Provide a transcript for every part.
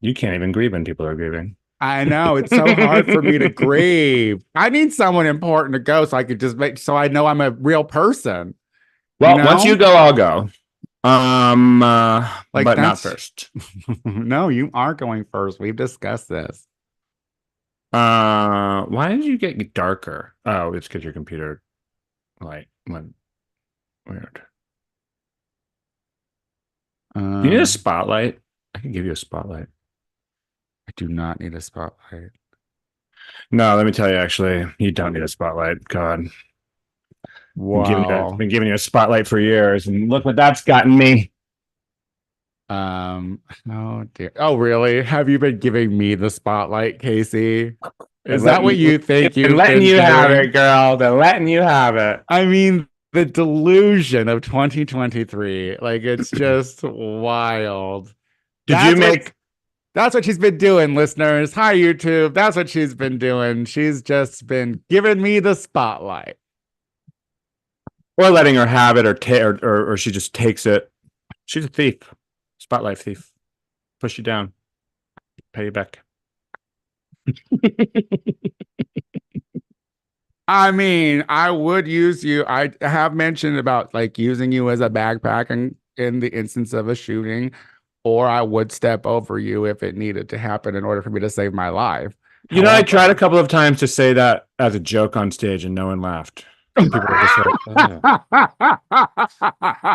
You can't even grieve when people are grieving. I know it's so hard for me to grieve. I need someone important to go so I could just make so I know I'm a real person. Well, once you go, I'll go. But not first. No, you are going first. We've discussed this. Why did you get darker? Oh, it's because your computer light went weird. Do you need a spotlight? I can give you a spotlight. I do not need a spotlight. No, let me tell you, actually, you don't need a spotlight. God. Wow. Been giving you a spotlight for years, and look what that's gotten me. Oh dear. Oh, really? Have you been giving me the spotlight, Casey? Is that what you think you've been letting you have it, girl? They're letting you have it. I mean, the delusion of 2023. Like, it's just wild. That's what she's been doing, listeners. Hi, YouTube. That's what she's been doing. She's just been giving me the spotlight. Or letting her have it, or she just takes it. She's a thief. Spotlight thief. Push you down. Pay you back. I mean, I would use you. I have mentioned about like using you as a backpack in the instance of a shooting, or I would step over you if it needed to happen in order for me to save my life. You know, I tried a couple of times to say that as a joke on stage and no one laughed. People were just like, oh.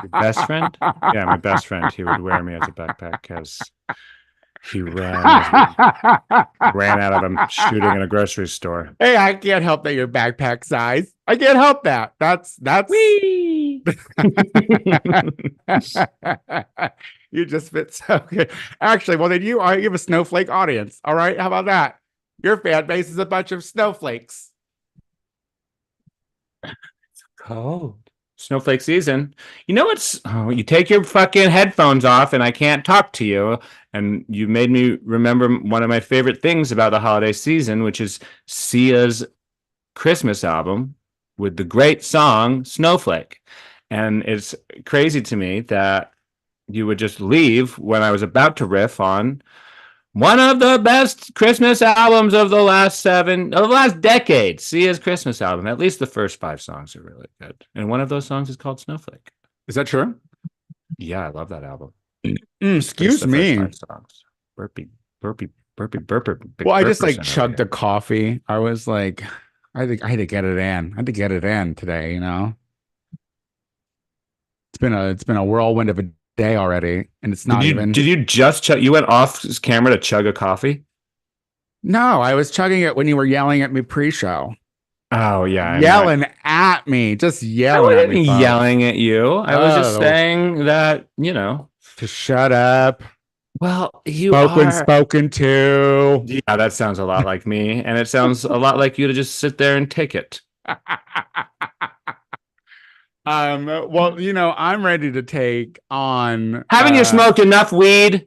Your best friend? Yeah, my best friend. He would wear me as a backpack because he ran out of them shooting in a grocery store. Hey, I can't help that you're backpack size. I can't help that. That's Whee! You just fit so good. Actually, well, then you have a snowflake audience. All right. How about that? Your fan base is a bunch of snowflakes. It's cold. Snowflake season. You know what's you take your fucking headphones off and I can't talk to you. And you made me remember one of my favorite things about the holiday season, which is Sia's Christmas album with the great song Snowflake. And it's crazy to me that you would just leave when I was about to riff on one of the best Christmas albums of the last decade. Sia's Christmas album. At least the first 5 songs are really good. And one of those songs is called Snowflake. Is that true? Yeah, I love that album. Excuse me. Burpee. Well, I just like chugged a coffee. I was like, I think I had to get it in. I had to get it in today, you know. It's been a whirlwind of a day already, and it's not Did you just chug? You went off camera to chug a coffee? No, I was chugging it when you were yelling at me pre-show. Oh yeah, yelling at me, just yelling at me. Yelling at you. I was just saying that, you know, to shut up. Well, you spoken to. Yeah, that sounds a lot like me, and it sounds a lot like you to just sit there and take it. Well, you know, I'm ready to take on. Haven't you smoked enough weed?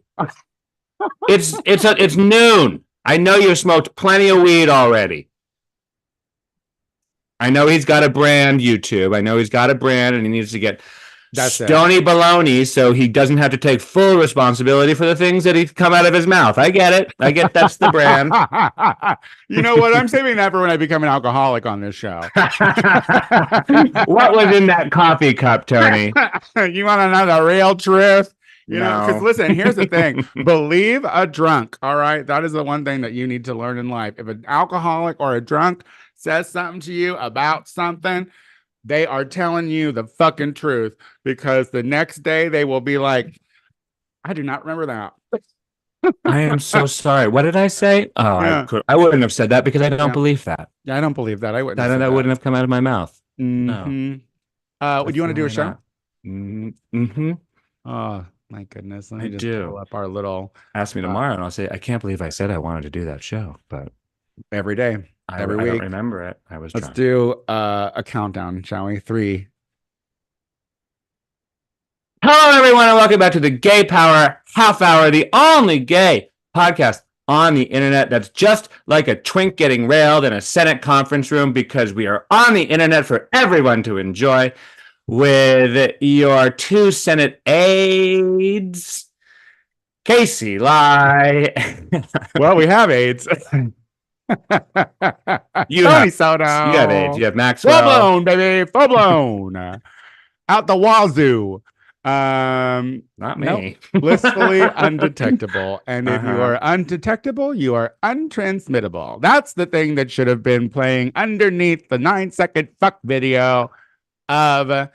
It's noon. I know you smoked plenty of weed already. I know he's got a brand, YouTube. I know he's got a brand, and he needs to get stony baloney so he doesn't have to take full responsibility for the things that come out of his mouth. I get it. That's the brand. You know what? I'm saving that for when I become an alcoholic on this show. What was in that coffee cup, Tony? You want another real truth? You know, because listen, here's the thing. Believe a drunk. All right. That is the one thing that you need to learn in life. If an alcoholic or a drunk says something to you about something, they are telling you the fucking truth, because the next day they will be like, I do not remember that. I am so sorry. What did I say? Oh, yeah. I wouldn't have said that because I don't believe that. Yeah, I don't believe that. I wouldn't. That wouldn't have come out of my mouth. Mm-hmm. No. Would you want to do a show? Mm-hmm. Oh my goodness! Let me just pull up our little. Ask me tomorrow, and I'll say I can't believe I said I wanted to do that show, but every day. Every week. I don't remember it. Let's do a countdown, shall we? 3. Hello, everyone, and welcome back to the Gay Power Half Hour, the only gay podcast on the internet that's just like a twink getting railed in a Senate conference room, because we are on the internet for everyone to enjoy. with your two Senate aides, Casey Lai. Well, we have AIDS. You Tony have you have AIDS. Soto. You have Full Maxwell. blown, baby. Full blown. Out the wazoo. Not Nope. me. Blissfully undetectable. And if you are undetectable, you are untransmittable. That's the thing that should have been playing underneath the 9-second fuck video of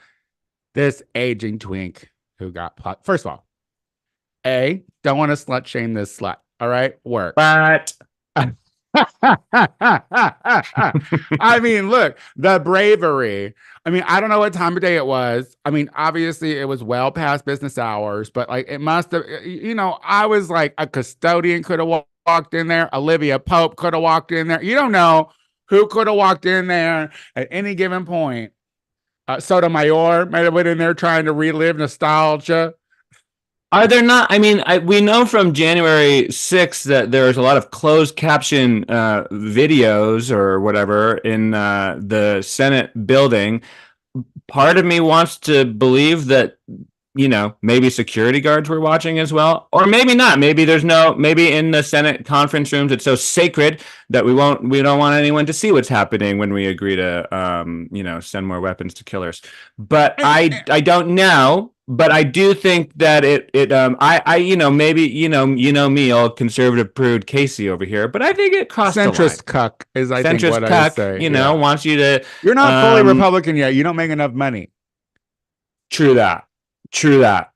this aging twink who got plucked. First of all, don't want to slut shame this slut. All right, work. But I mean, look, the bravery. I mean, I don't know what time of day it was. I mean, obviously it was well past business hours, but like it must have, I was like a custodian could have walked in there. Olivia Pope could have walked in there. You don't know who could have walked in there at any given point. Sotomayor might have been in there trying to relive nostalgia. are there not? I mean, we know from January 6th that there's a lot of closed caption videos or whatever in the Senate building. Part of me wants to believe that, maybe security guards were watching as well, or maybe not. Maybe maybe in the Senate conference rooms, it's so sacred that we don't want anyone to see what's happening when we agree to, send more weapons to killers. But I don't know. But I do think that maybe, me, old conservative prude Casey over here, but I think it crossed the line. Centrist cuck is, I think, what I would say. Wants you to. You're not fully Republican yet. You don't make enough money. True that.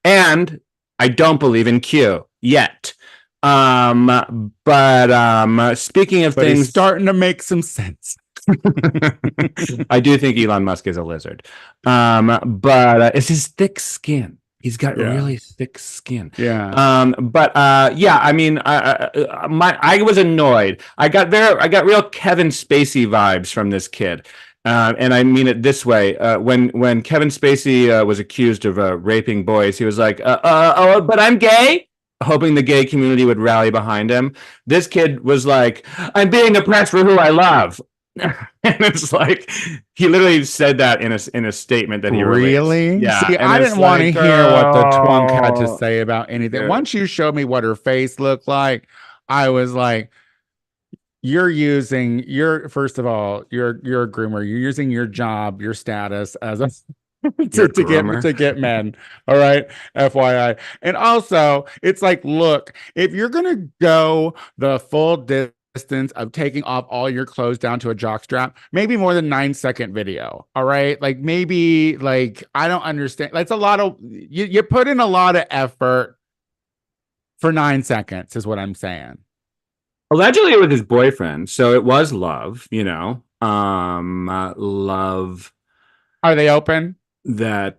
And I don't believe in Q yet. But speaking of things, he's starting to make some sense. I do think Elon Musk is a lizard. But it's his thick skin. He's got really thick skin. Yeah. I mean, I was annoyed. I got real Kevin Spacey vibes from this kid. And I mean it this way. When Kevin Spacey was accused of raping boys, he was like, but I'm gay, hoping the gay community would rally behind him. This kid was like, I'm being oppressed for who I love. And it's like he literally said that in a statement that he really released. Yeah. See, I didn't want to hear what the twunk had to say about anything. Yeah. Once you showed me what her face looked like, I was like, first of all, you're a groomer. You're using your job, your status as a to get men. All right. FYI. And also, it's like, look, if you're gonna go the full distance of taking off all your clothes down to a jock strap, maybe more than 9-second video. All right. Like maybe I don't understand. That's a lot of you put in a lot of effort for 9 seconds is what I'm saying. Allegedly it was his boyfriend, so it was love, love. Are they open? Are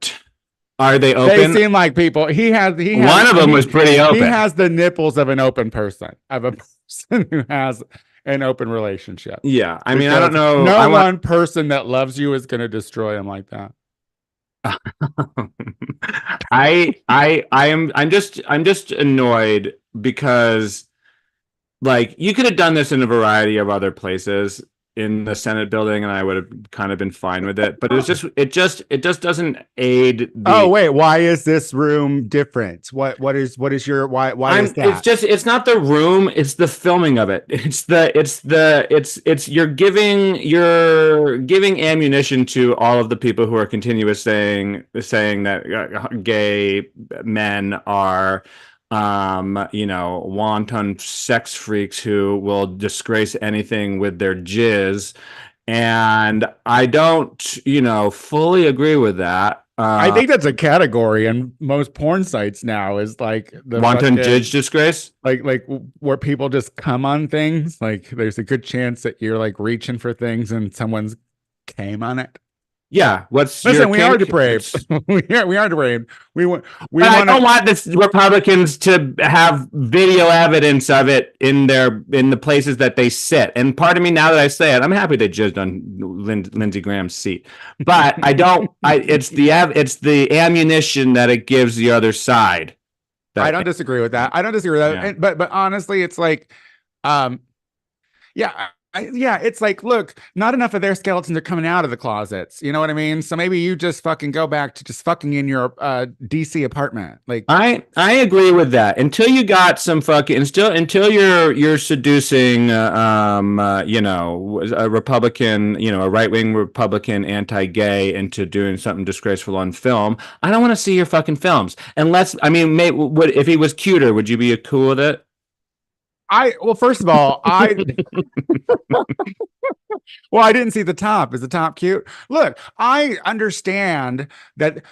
they open? They seem like people. He has one of them was pretty open. He has the nipples of an open person, of a person who has an open relationship. Yeah. I mean, I don't know. One person that loves you is going to destroy him like that. I'm just annoyed because you could have done this in a variety of other places in the Senate building and I would have kind of been fine with it, but it just doesn't aid Oh wait, why is this room different? What is your why is that? It's not the room, it's the filming of it. You're giving ammunition to all of the people who are continuous saying that gay men are wanton sex freaks who will disgrace anything with their jizz. And I don't, fully agree with that. I think that's a category in most porn sites now is like the wanton jizz disgrace. Like where people just come on things. Like there's a good chance that you're reaching for things and someone's came on it. Yeah, we are depraved. we are depraved. I don't want the Republicans to have video evidence of it in the places that they sit. And part of me, now that I say it, I'm happy they jizzed on Lindsey Graham's seat. But I don't. It's the ammunition that it gives the other side. I don't disagree with that. Yeah. But honestly, it's Yeah, it's like, look, not enough of their skeletons are coming out of the closets. You know what I mean? So maybe you just fucking go back to just fucking in your DC apartment. Like, I agree with that. Until you got some fucking until you're seducing you know, a Republican, you know, a right-wing Republican anti-gay into doing something disgraceful on film. I don't want to see your fucking films. Unless, I mean, would if he was cuter, would you be cool with it? well, first of all, well, I didn't see the top. Is the top cute? Look, I understand that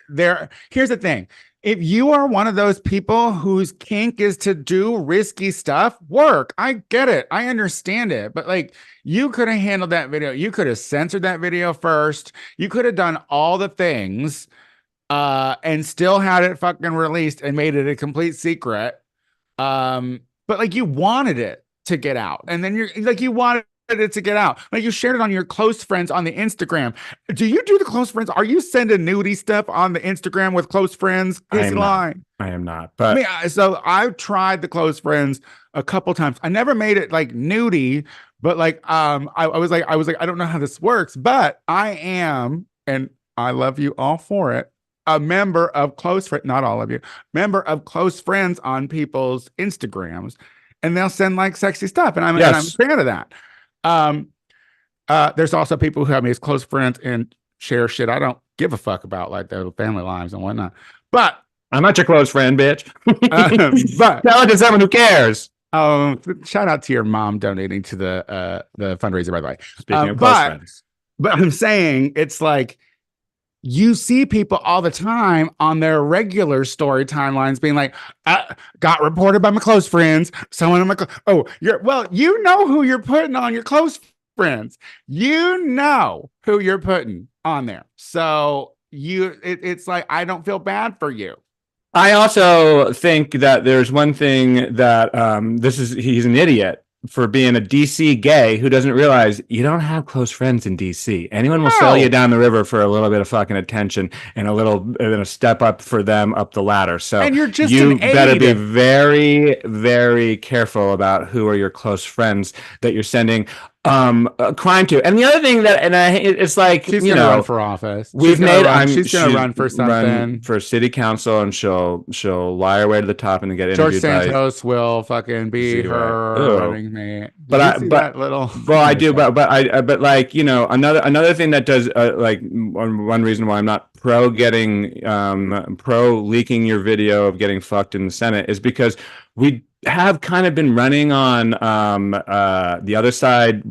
there. Here's the thing. If you are one of those people whose kink is to do risky stuff, work. I get it. I understand it. But like, you could have handled that video. You could have censored that video first. You could have done all the things and still had it fucking released and made it a complete secret. But like, you wanted it to get out, and then you're like, you wanted it to get out. Like, you shared it on your close friends on the Instagram. Do you do the close friends? Are you sending nudie stuff on the Instagram with close friends? I am not. But I mean, so I've tried the close friends a couple times. I never made it like nudie, but like, I was like, I don't know how this works, but I am, and I love you all for it, a member of close friends, not all of you, member of close friends on people's Instagrams, and they'll send like sexy stuff, and I'm a fan of that. There's also people who have me as close friends and share shit I don't give a fuck about, like their family lives and whatnot. But I'm not your close friend, bitch. But tell it to someone who cares. Shout out to your mom donating to the fundraiser, by the way. Speaking of close friends. But I'm saying, it's like, you see people all the time on their regular story timelines being like, got reported by my close friends. Someone in my you know who you're putting on your close friends. You know who you're putting on there. So it's like, I don't feel bad for you. I also think that there's one thing that he's an idiot for being a DC gay who doesn't realize you don't have close friends in DC. Anyone will sell you down the river for a little bit of fucking attention and a step up for them up the ladder. So and you're just you better be very, very careful about who are your close friends that you're sending a crime to. And the other thing it's like, she's gonna run for office. She's gonna run for something, run for city council, and she'll lie her way to the top and then get George interviewed. Santos will fucking be her running mate. But I do. But like, you know, another thing that does like one reason why I'm not pro leaking your video of getting fucked in the Senate is because we have kind of been running on the other side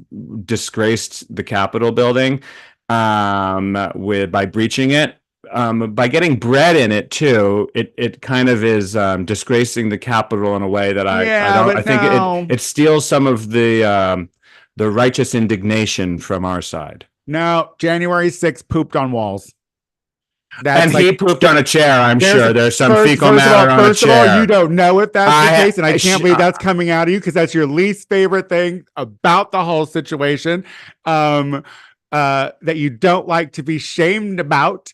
disgraced the Capitol building by breaching it, by getting bread in it too. It kind of is disgracing the Capitol in a way that I think it steals some of the righteous indignation from our side. No, January 6th pooped on walls. He pooped on a chair. I'm sure there's some fecal matter on a chair. First of all, you don't know if that's the case, and I can't believe that's coming out of you, because that's your least favorite thing about the whole situation, that you don't like to be shamed about.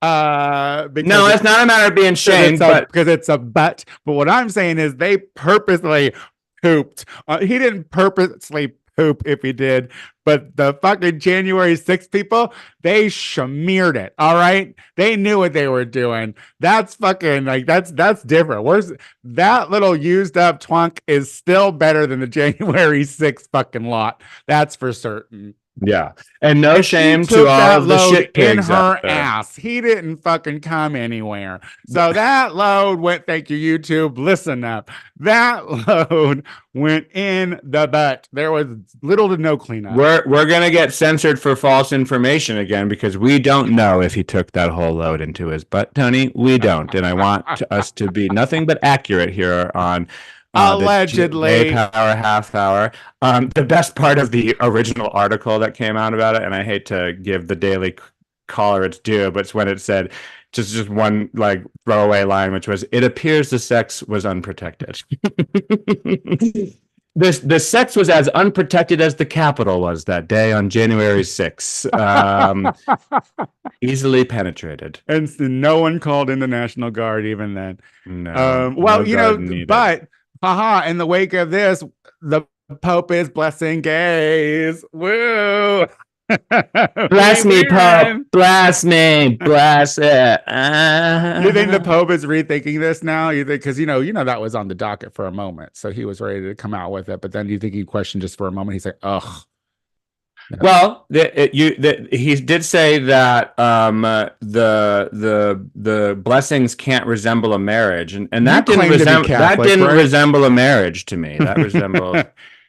No, it's not a matter of being shamed, because it's a butt. But what I'm saying is they purposely pooped. He didn't purposely poop if he did, but the fucking January 6th people, they smeared it. All right, they knew what they were doing. That's fucking like that's different. Where's that little used up twunk is still better than the January 6th fucking lot. That's for certain. Yeah, and no shame to all of the shit pigs in her ass. He didn't fucking come anywhere. So that load went. Thank you, YouTube. Listen up. That load went in the butt. There was little to no cleanup. We're gonna get censored for false information again, because we don't know if he took that whole load into his butt, Tony. We don't, and I want us to be nothing but accurate here on. Allegedly. Power half hour. The best part of the original article that came out about it, and I hate to give the Daily Caller its due, but it's when it said just one like throwaway line, which was, "It appears the sex was unprotected." The sex was as unprotected as the Capitol was that day on January 6th. Easily penetrated. And no one called in the National Guard even then. No. But haha, in the wake of this, the Pope is blessing gays. Woo! Bless me, Pope. Bless me. Bless it. You think the Pope is rethinking this now? You think because you know that was on the docket for a moment, so he was ready to come out with it. But then you think he questioned just for a moment? He's like, ugh. Well, he did say that the blessings can't resemble a marriage, and that didn't resemble a marriage to me. That resembled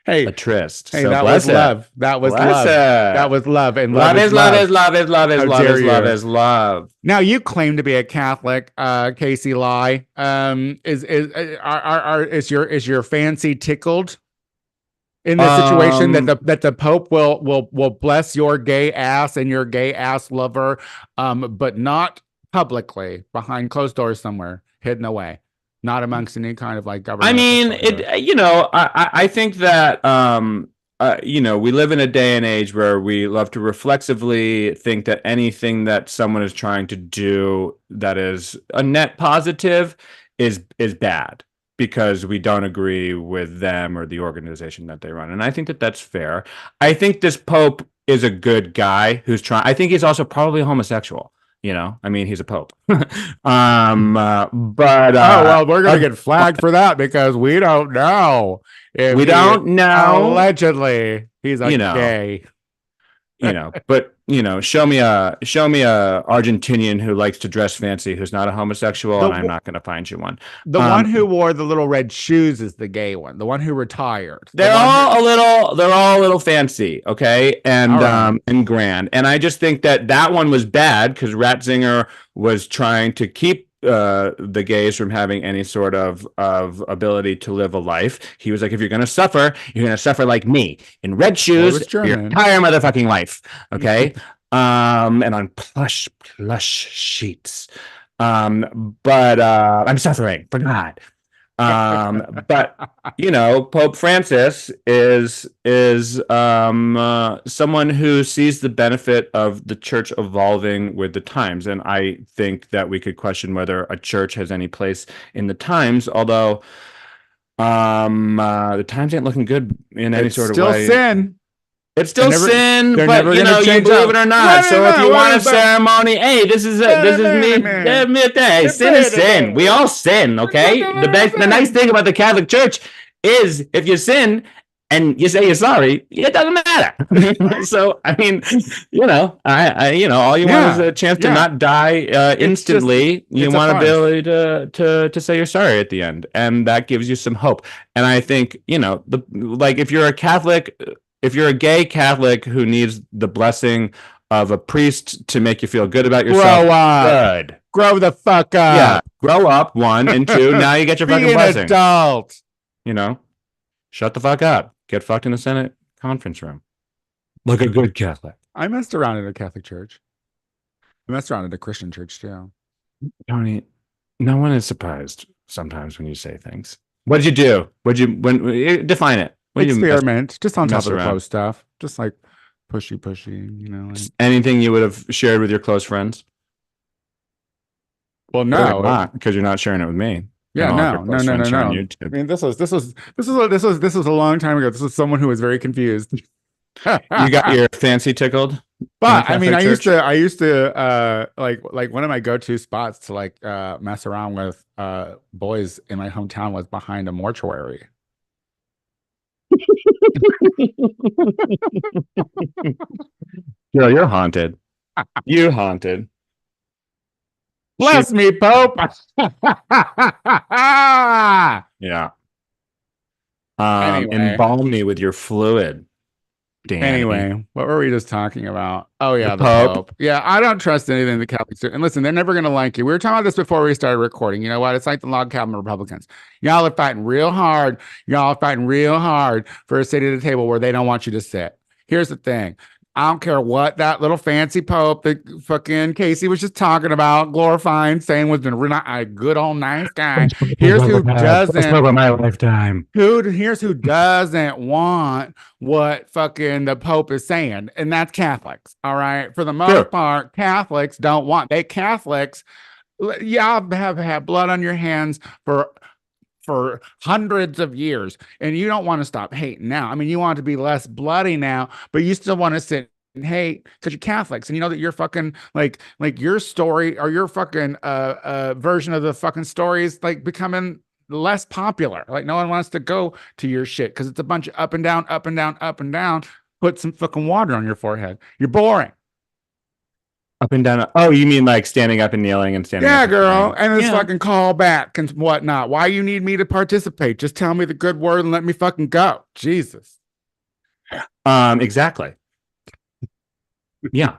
a tryst. Hey, so that was love. That was love. That was love. And love is love. Is love. Now you claim to be a Catholic, Casey Lai. Is your fancy tickled in this situation that the Pope will bless your gay ass and your gay ass lover, but not publicly, behind closed doors somewhere, hidden away, not amongst any kind of like government? I mean, I think that we live in a day and age where we love to reflexively think that anything that someone is trying to do that is a net positive is bad, because we don't agree with them or the organization that they run. And I think that that's fair. I think this Pope is a good guy who's trying. I think he's also probably homosexual. I mean, he's a Pope. But well, we're gonna get flagged for that because we don't know. We don't know. Allegedly, he's a gay. But show me a Argentinian who likes to dress fancy, who's not a homosexual, and I'm not going to find you one. The one who wore the little red shoes is the gay one. The one who retired. They're all a little fancy, okay, and grand. And I just think that one was bad because Ratzinger was trying to keep the gays from having any sort of ability to live a life. He was like, if you're going to suffer, you're going to suffer like me in red shoes your entire motherfucking life. Okay. And on plush sheets. But I'm suffering for God. But Pope Francis is someone who sees the benefit of the church evolving with the times, and I think that we could question whether a church has any place in the times, although the times ain't looking good in any sort of way. Still sin. It's still sin, but you believe it or not. So if you want a ceremony, hey, this is me. Hey, sin is sin. We all sin, okay? The nice thing about the Catholic Church is if you sin and you say you're sorry, it doesn't matter. So I mean, all you want is a chance to not die instantly. You want ability to say you're sorry at the end, and that gives you some hope. And I think if you're a Catholic. If you're a gay Catholic who needs the blessing of a priest to make you feel good about yourself, good. Grow the fuck up. Yeah, grow up, 1, and 2. Now you get your fucking blessing. Be an adult. Shut the fuck up. Get fucked in the Senate conference room. Like a good Catholic. I messed around in a Catholic church. I messed around in a Christian church too. Tony, no one is surprised sometimes when you say things. What'd you do? Define it? Experiment, just on top of the close stuff, just like pushy. Anything you would have shared with your close friends? Well, no, not because you're not sharing it with me. Yeah, no. I mean, this was a long time ago. This was someone who was very confused. You got your fancy tickled. But I mean, I used to like one of my go-to spots to like mess around with boys in my hometown was behind a mortuary. You're haunted. You haunted. Bless me, Pope. Yeah. Anyway. Embalm me with your fluid. Danny. Anyway, what were we just talking about? Oh yeah, the Pope. Yeah, I don't trust anything the Catholics do. And listen, they're never going to like you. We were talking about this before we started recording. You know what? It's like the log cabin Republicans. Y'all are fighting real hard. Y'all are fighting real hard for a seat at the table where they don't want you to sit. Here's the thing. I don't care what that little fancy Pope that fucking Casey was just talking about, glorifying, saying was not a good old nice guy. Here's who doesn't. Over my lifetime. Here's who doesn't want what fucking the Pope is saying, and that's Catholics. All right, for the most part, Catholics don't want. Catholics, y'all have had blood on your hands for for hundreds of years, and you don't want to stop hating now. I mean, you want it to be less bloody now, but you still want to sit and hate because you're Catholics, and you know that you're fucking like your story or your fucking version of the fucking story is like becoming less popular. Like no one wants to go to your shit because it's a bunch of up and down, up and down, up and down. Put some fucking water on your forehead. You're boring. Up and down. Oh, you mean like standing up and kneeling and standing Yeah, up girl. And this yeah. fucking call back and whatnot. Why you need me to participate? Just tell me the good word and let me fucking go. Jesus. Exactly. Yeah.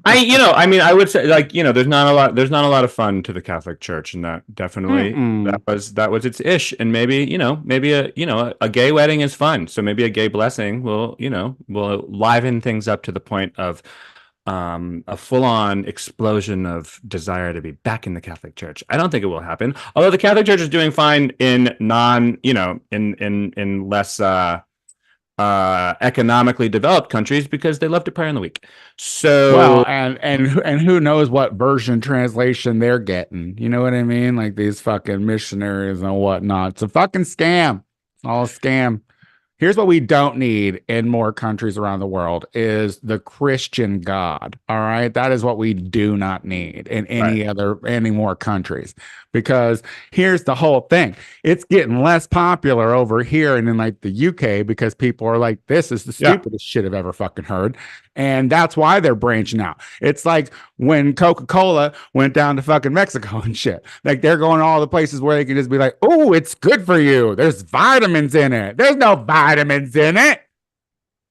I would say like, there's not a lot of fun to the Catholic Church, and that definitely that was its ish. And maybe, a gay wedding is fun. So maybe a gay blessing will liven things up to the point of a full-on explosion of desire to be back in the Catholic Church. I don't think it will happen. Although the Catholic Church is doing fine in in less economically developed countries because they love to pray on the week. So well, and who knows what version translation they're getting? You know what I mean? Like these fucking missionaries and whatnot. It's a fucking scam. It's all a scam. Here's what we don't need in more countries around the world is the Christian God. All right. That is what we do not need in any more countries, because here's the whole thing. It's getting less popular over here and in like the UK because people are like, this is the stupidest shit I've ever fucking heard. And that's why they're branching out. It's like when Coca-Cola went down to fucking Mexico and shit. Like they're going to all the places where they can just be like, oh, it's good for you. There's vitamins in it. There's no vitamins in it.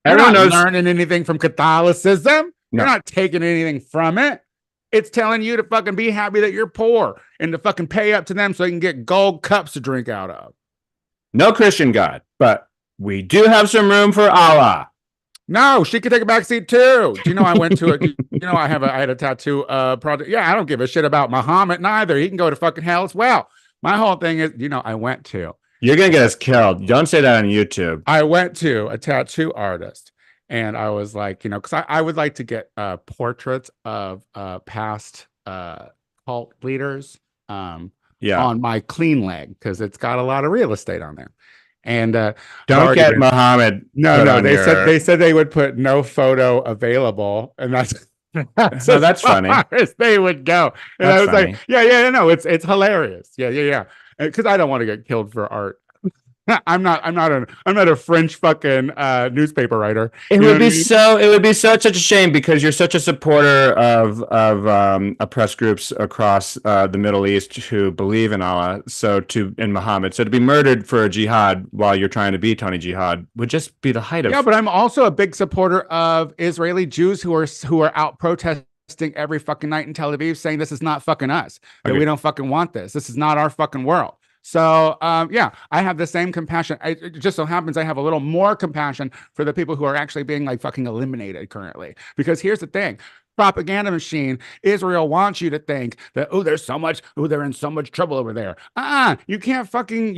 Everyone knows learning anything from Catholicism. No. You're not taking anything from it. It's telling you to fucking be happy that you're poor and to fucking pay up to them so you can get gold cups to drink out of. No Christian God, but we do have some room for Allah. No, she could take a backseat too. Do you know I went to it? I had a tattoo project. Yeah, I don't give a shit about Muhammad neither. He can go to fucking hell as well. My whole thing is, I went to. You're gonna get us killed. Don't say that on YouTube. I went to a tattoo artist, and I was like, because I would like to get portraits of past cult leaders on my clean leg because it's got a lot of real estate on there. And don't get Muhammad. No, they said they would put no photo available, and that's funny. As they would go, and that's I was funny. Like, no, it's hilarious. Yeah, because I don't want to get killed for art. I'm not a French fucking newspaper writer. It would be such a shame because you're such a supporter of oppressed groups across the Middle East who believe in Allah, in Muhammad. So to be murdered for a jihad while you're trying to be Tony Jihad would just be the height of. Yeah, but I'm also a big supporter of Israeli Jews who are out protesting every fucking night in Tel Aviv saying this is not fucking us. That we don't fucking want this. This is not our fucking world. So, I have the same compassion. It just so happens I have a little more compassion for the people who are actually being like fucking eliminated currently. Because here's the thing. Propaganda machine. Israel wants you to think that, they're in so much trouble over there. You can't fucking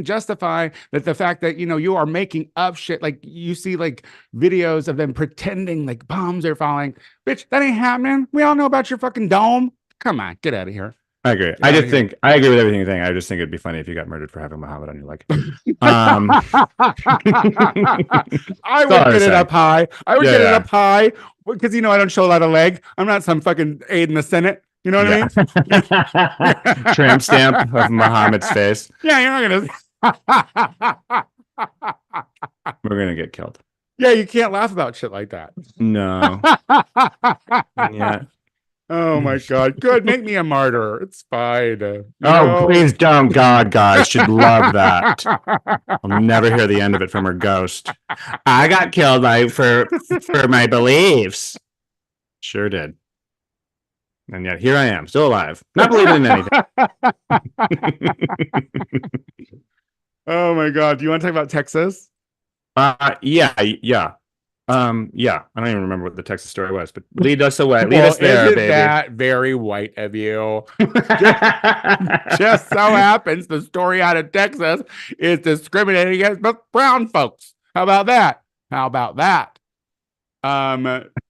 justify that the fact that, you are making up shit. Like you see like videos of them pretending like bombs are falling. Bitch, that ain't happening. We all know about your fucking dome. Come on, get out of here. I agree. I agree with everything you're saying. I just think it'd be funny if you got murdered for having Muhammad on your leg. I would get it up high. Get it up high because I don't show a lot of leg. I'm not some fucking aide in the Senate. You know what I mean? Tramp stamp of Muhammad's face. Yeah, you're not gonna. We're gonna get killed. Yeah, you can't laugh about shit like that. No. Yeah. Oh my God. Good. Make me a martyr. It's fine. Please don't. God, guys should love that. I'll never hear the end of it from her ghost. I got killed for my beliefs. Sure did. And yet here I am, still alive, not believing in anything. Oh my God. Do you want to talk about Texas? Yeah. I don't even remember what the Texas story was, but lead us away. Lead us there, baby. That very white of you. Just so happens the story out of Texas is discriminating against brown folks. How about that?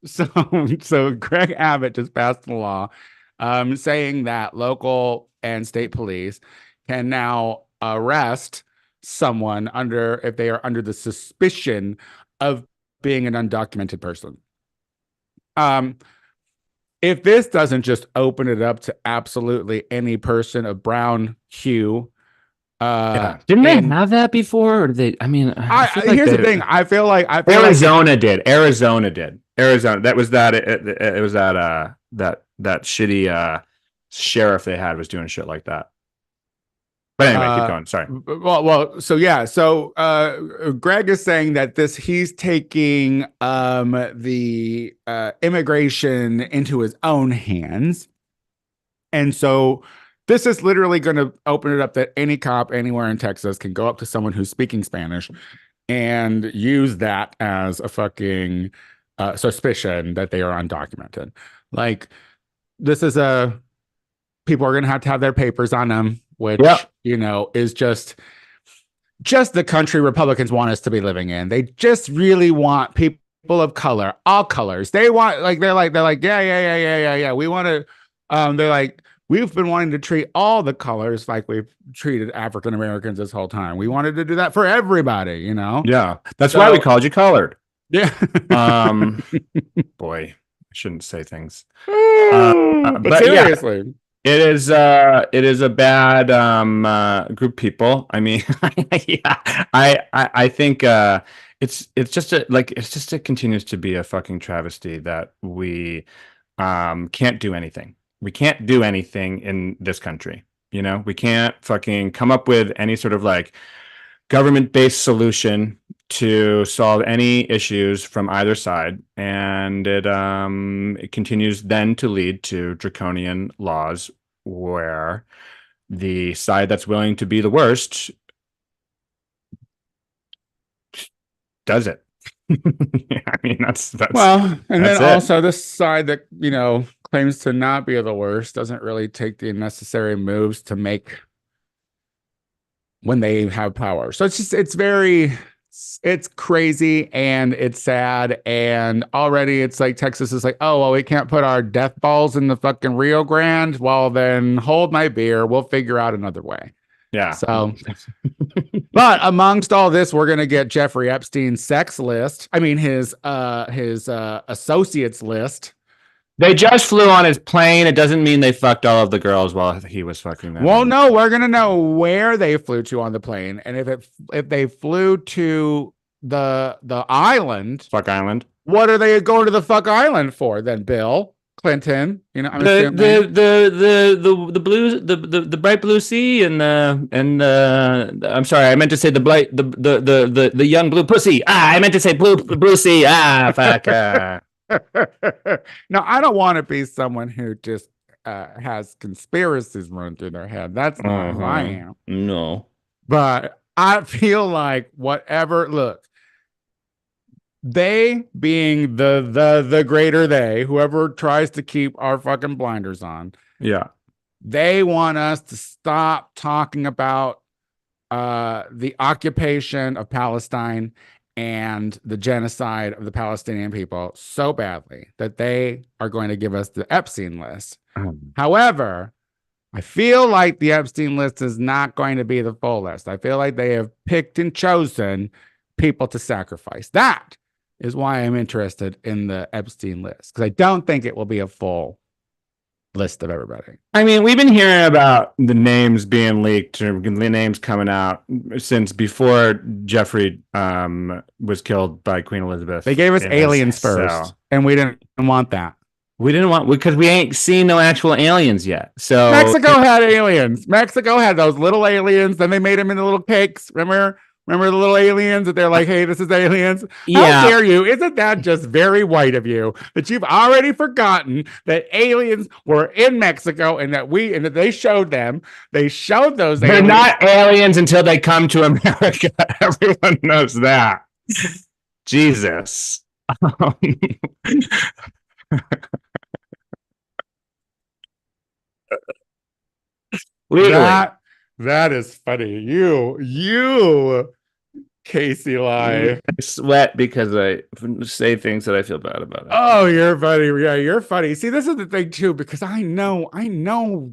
So Greg Abbott just passed a law saying that local and state police can now arrest someone if they are under the suspicion of being an undocumented person. If this doesn't just open it up to absolutely any person of brown hue, didn't they have that before? Or they, I mean, I feel like here's the thing. I feel like Arizona did. Arizona did. Arizona. That was that. It was that. That shitty sheriff they had was doing shit like that. But anyway, keep going. Sorry. So yeah. So Greg is saying that he's taking the immigration into his own hands. And so this is literally going to open it up that any cop anywhere in Texas can go up to someone who's speaking Spanish and use that as a fucking suspicion that they are undocumented. Like, this is people are going to have their papers on them, which, is just the country Republicans want us to be living in. They just really want people of color, all colors. They want, they're like, yeah. We want to, they're like, we've been wanting to treat all the colors like we've treated African Americans this whole time. We wanted to do that for everybody, Yeah. That's why we called you colored. Yeah. Boy, I shouldn't say things. But seriously. Yeah. It is a bad group of people. I mean, yeah, I think it continues to be a fucking travesty that we can't do anything. We can't do anything in this country. We can't fucking come up with any sort of government-based solution to solve any issues from either side, and it continues then to lead to draconian laws where the side that's willing to be the worst does it. I mean, that's well, and then also this side that claims to not be the worst doesn't really take the necessary moves to make when they have power. So it's crazy and it's sad. And already it's like Texas is like, oh, well, we can't put our death balls in the fucking Rio Grande. Well, then hold my beer. We'll figure out another way. Yeah. So, but amongst all this, we're going to get Jeffrey Epstein's sex list. I mean, his associates list. They just flew on his plane. It doesn't mean they fucked all of the girls while he was fucking them. Well, no, we're gonna know where they flew to on the plane, and if they flew to the island, fuck island. What are they going to the fuck island for then, Bill Clinton? The blue, the bright blue sea and I'm sorry, I meant to say the young blue pussy. I meant to say blue sea. Fuck. No, I don't want to be someone who just has conspiracies run through their head. That's not who I am. No. But I feel like look, they being the greater they, whoever tries to keep our fucking blinders on. Yeah. They want us to stop talking about the occupation of Palestine and the genocide of the Palestinian people so badly that they are going to give us the Epstein list. However, I feel like the Epstein list is not going to be the full list. I feel like they have picked and chosen people to sacrifice. That is why I'm interested in the Epstein list, because I don't think it will be a full list of everybody. I mean, we've been hearing about the names being leaked or the names coming out since before Jeffrey was killed by Queen Elizabeth. They gave us aliens first, and we didn't want that. We didn't want, because we ain't seen no actual aliens yet. So Mexico had aliens. Mexico had those little aliens. Then they made them into little cakes. Remember the little aliens that they're like, hey, this is aliens. Yeah. How dare you? Isn't that just very white of you that you've already forgotten that aliens were in Mexico and that they showed them. They showed those They're aliens. not aliens until they come to America. Everyone knows that. Jesus. That is funny. You Casey Lie. I sweat because I say things that I feel bad about. Oh, you're funny. Yeah, you're funny. See, this is the thing too, because I know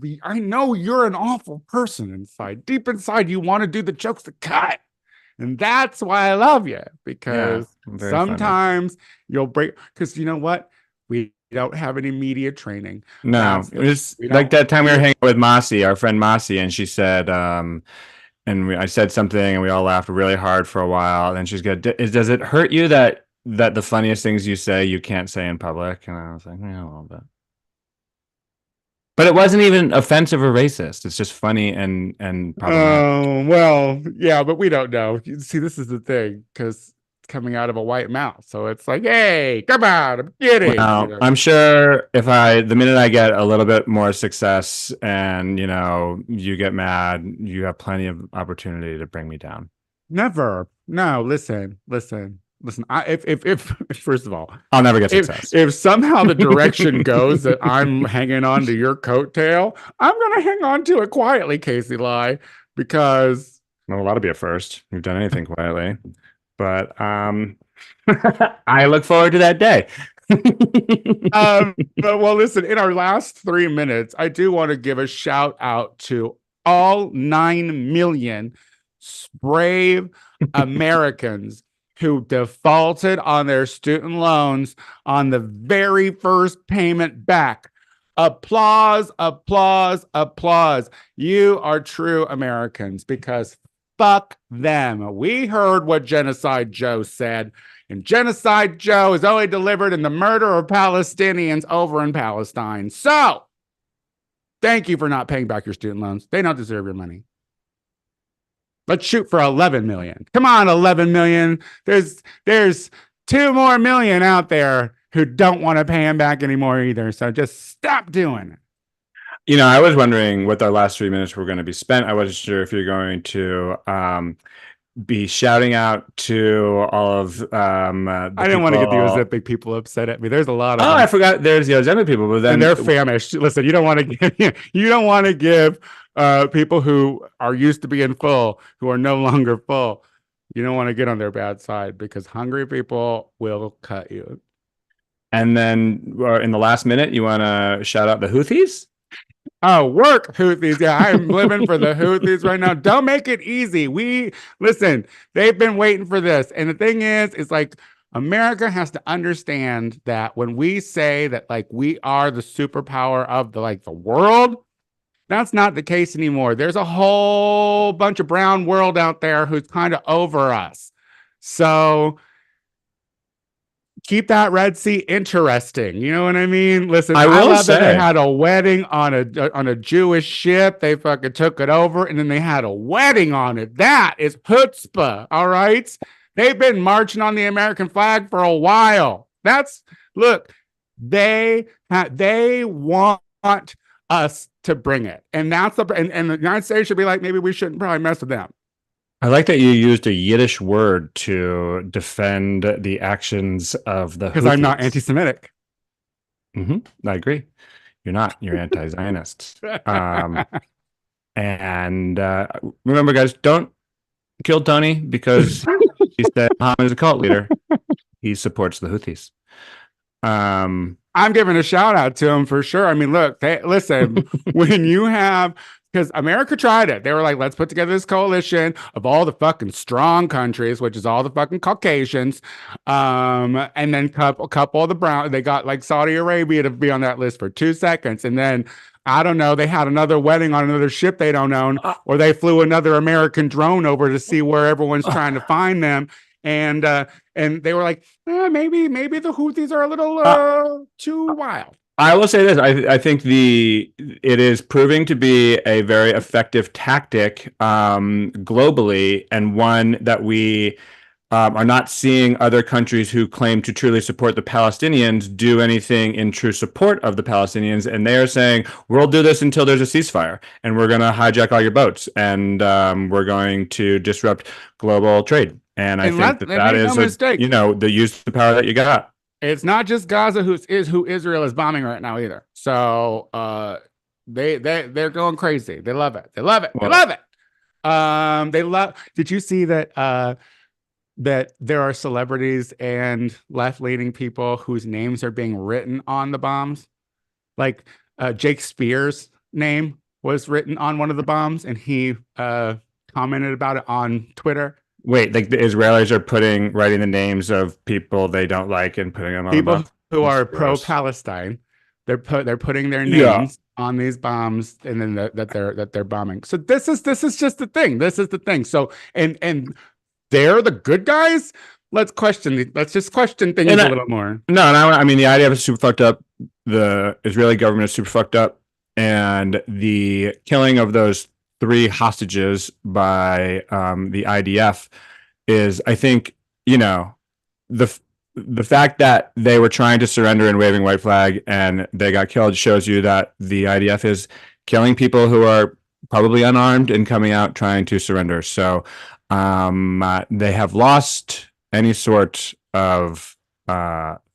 you're an awful person inside. Deep inside, you want to do the jokes that cut. And that's why I love you, Yeah, because very funny. sometimes you'll break, because you know what? We don't have any media training. No, That's it the was we like don't that time we were we hanging out with Mossy, our friend Mossy, and she said, I said something, and we all laughed really hard for a while. And then she's good. Does it hurt you that the funniest things you say you can't say in public? And I was like, yeah, a little bit. But it wasn't even offensive or racist. It's just funny and problematic. Oh, well, yeah, but we don't know. See, this is the thing, because it's coming out of a white mouth. So it's like, hey, come on, I'm kidding. Well, I'm sure if the minute I get a little bit more success and, you get mad, you have plenty of opportunity to bring me down. Never. No, listen. If first of all, I'll never get success. if somehow the direction goes that I'm hanging on to your coattail, I'm gonna hang on to it quietly, Casey Lie, because Well, that'll be a first. You've done anything quietly, but I look forward to that day. well, listen, in our last 3 minutes, I do want to give a shout out to all 9 million brave Americans who defaulted on their student loans on the very first payment back. Applause, applause, applause. You are true Americans, because fuck them. We heard what Genocide Joe said, and Genocide Joe is only delivered in the murder of Palestinians over in Palestine. So, thank you for not paying back your student loans. They don't deserve your money. Let's shoot for 11 million. Come on, 11 million. There's 2 more million out there who don't want to pay him back anymore either. So just stop doing it. I was wondering what our last 3 minutes were going to be spent. I wasn't sure if you're going to be shouting out to all of I didn't want to get the Ozempic people upset at me. There's a lot of them. I forgot there's the Ozempic people, but then and they're famished. Listen, you don't want to give people who are used to being full, who are no longer full. You don't want to get on their bad side, because hungry people will cut you. And then in the last minute, you want to shout out the Houthis? Oh, work Houthis. Yeah, I'm living for the Houthis right now. Don't make it easy. Listen, they've been waiting for this. And the thing is, it's like America has to understand that when we say that like we are the superpower of the world, that's not the case anymore. There's a whole bunch of brown world out there who's kind of over us. So keep that Red Sea interesting. You know what I mean? Listen, I love that they had a wedding on a Jewish ship. They fucking took it over, and then they had a wedding on it. That is chutzpah. All right. They've been marching on the American flag for a while. Look, they want us to bring it. And that's and the United States should be like, maybe we shouldn't probably mess with them. I like that you used a Yiddish word to defend the actions of the Houthis. Because I'm not anti-Semitic. Mm-hmm. I agree. You're not. You're anti-Zionist. And remember, guys, don't kill Tony because he said Muhammad is a cult leader. He supports the Houthis. I'm giving a shout out to him for sure. I mean, look, listen, when you have, because America tried it. They were like, let's put together this coalition of all the fucking strong countries, which is all the fucking Caucasians. And then a couple of the brown, they got like Saudi Arabia to be on that list for 2 seconds. And then, I don't know, they had another wedding on another ship they don't own, or they flew another American drone over to see where everyone's trying to find them. And they were like, maybe the Houthis are a little too wild. I will say this: I think it is proving to be a very effective tactic globally, and one that we are not seeing other countries who claim to truly support the Palestinians do anything in true support of the Palestinians. And they are saying, we'll do this until there's a ceasefire, and we're going to hijack all your boats, and we're going to disrupt global trade. And I think that is no mistake. The use the power that you got. It's not just Gaza who Israel is bombing right now either. So they're going crazy. They love it. They love it. They love it. Did you see that that there are celebrities and left-leaning people whose names are being written on the bombs. Like Jake Spears' name was written on one of the bombs, and he commented about it on Twitter. Wait, like the Israelis are writing the names of people they don't like and putting them on the People bomb? who That's are gross. pro-Palestine, they're putting their names on these bombs, and then that they're bombing. So this is just the thing. This is the thing. So and they're the good guys. Let's just question things a little more. No, and I mean the IDF is super fucked up. The Israeli government is super fucked up, and the killing of those 3 hostages by the IDF is, I think, the fact that they were trying to surrender and waving white flag and they got killed shows you that the IDF is killing people who are probably unarmed and coming out trying to surrender. So they have lost any sort of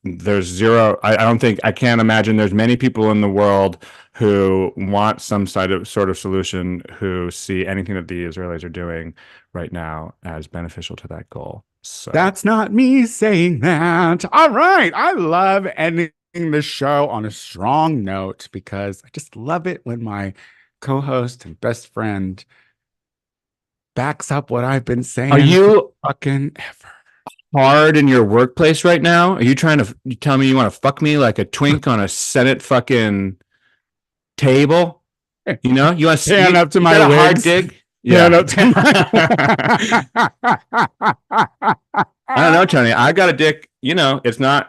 there's zero. I can't imagine there's many people in the world who want some sort of solution, who see anything that the Israelis are doing right now as beneficial to that goal. So that's not me saying that. All right. I love ending the show on a strong note because I just love it when my co-host and best friend backs up what I've been saying. Are you fucking ever hard in your workplace right now? Are you trying to tell me you want to fuck me like a twink on a Senate fucking table? You know, you want to stand up to my hard dig? Yeah. Up to I don't know, Tony. I got a dick. I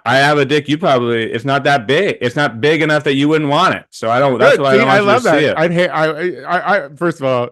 have a dick. It's not that big. It's not big enough that you wouldn't want it. So I don't. That's why I don't want you to see it. I'd hate. I first of all,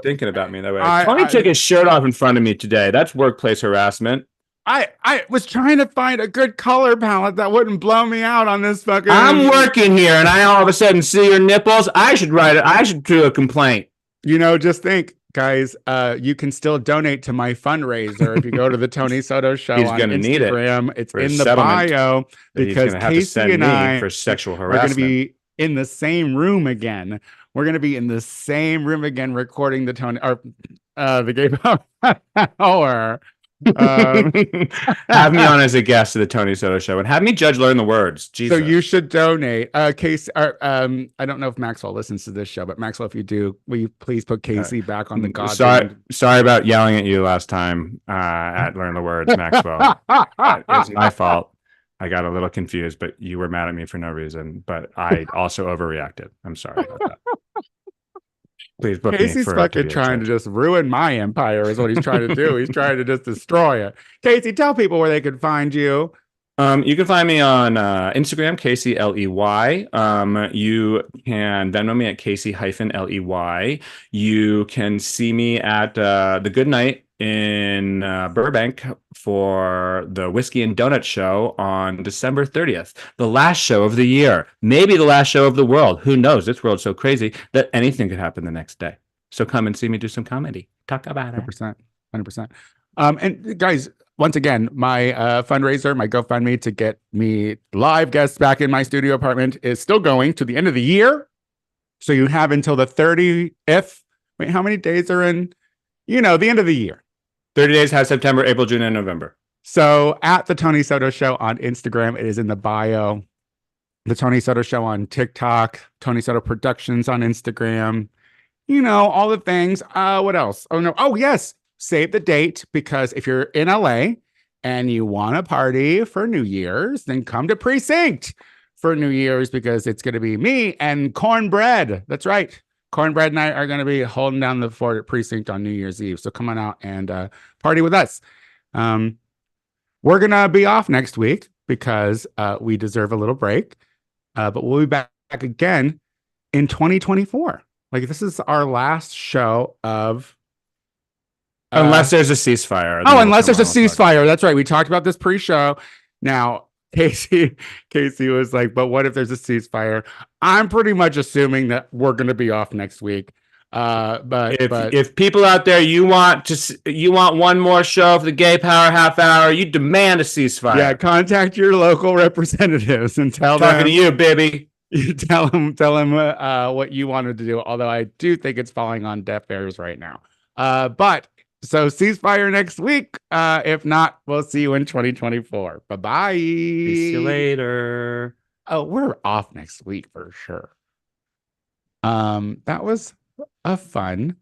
thinking about me that way. Tony took his shirt off in front of me today. That's workplace harassment. I was trying to find a good color palette that wouldn't blow me out on this fucking. I'm working here, and I all of a sudden see your nipples. I should write it. I should do a complaint. Just think. Guys, you can still donate to my fundraiser if you go to the Tony Soto Show on Instagram. It's in the bio because Casey and I for sexual harassment are going to be in the same room again. We're going to be in the same room again recording the Gay Power. Have me on as a guest of the Tony Soto Show and have me learn the words. Jesus. So you should donate. Casey, I don't know if Maxwell listens to this show, but Maxwell, if you do, will you please put Casey back on the goddamn. Sorry about yelling at you last time at Learn the Words, Maxwell. It's my fault. I got a little confused, but you were mad at me for no reason. But I also overreacted. I'm sorry about that. Please book Casey's fucking trying to just ruin my empire is what he's trying to do. He's trying to just destroy it. Casey, tell people where they can find you. You can find me on Instagram, Casey Ley. You can Venmo me at Casey-Ley. You can see me at the Good Night in Burbank for the Whiskey and Donut Show on December 30th, the last show of the year, maybe the last show of the world. Who knows? This world's so crazy that anything could happen the next day. So come and see me do some comedy. Talk about it. 100%. And guys, once again, my fundraiser, my GoFundMe to get me live guests back in my studio apartment is still going to the end of the year. So you have until the 30th. Wait, how many days are in? The end of the year. 30 days has September, April, June, and November. So at the Tony Soto Show on Instagram, it is in the bio. The Tony Soto Show on TikTok, Tony Soto Productions on Instagram. All the things. What else? Oh, no. Oh, yes. Save the date, because if you're in LA and you want to party for New Year's, then come to Precinct for New Year's, because it's going to be me and Cornbread. That's right. Cornbread and I are going to be holding down the fort at Precinct on New Year's Eve. So come on out and party with us. We're going to be off next week because we deserve a little break. But we'll be back again in 2024. Like, this is our last show of... unless there's a ceasefire. Unless there's a ceasefire. That's right. We talked about this pre-show. Now, Casey was like, but what if there's a ceasefire? I'm pretty much assuming that we're going to be off next week. But if people out there, you want one more show for the Gay Power half hour, you demand a ceasefire. Yeah, contact your local representatives and tell them. Talking to you, baby. You tell them what you wanted to do. Although I do think it's falling on deaf ears right now. But So ceasefire next week. If not, we'll see you in 2024. Bye-bye. See you later. Oh, we're off next week for sure. That was a fun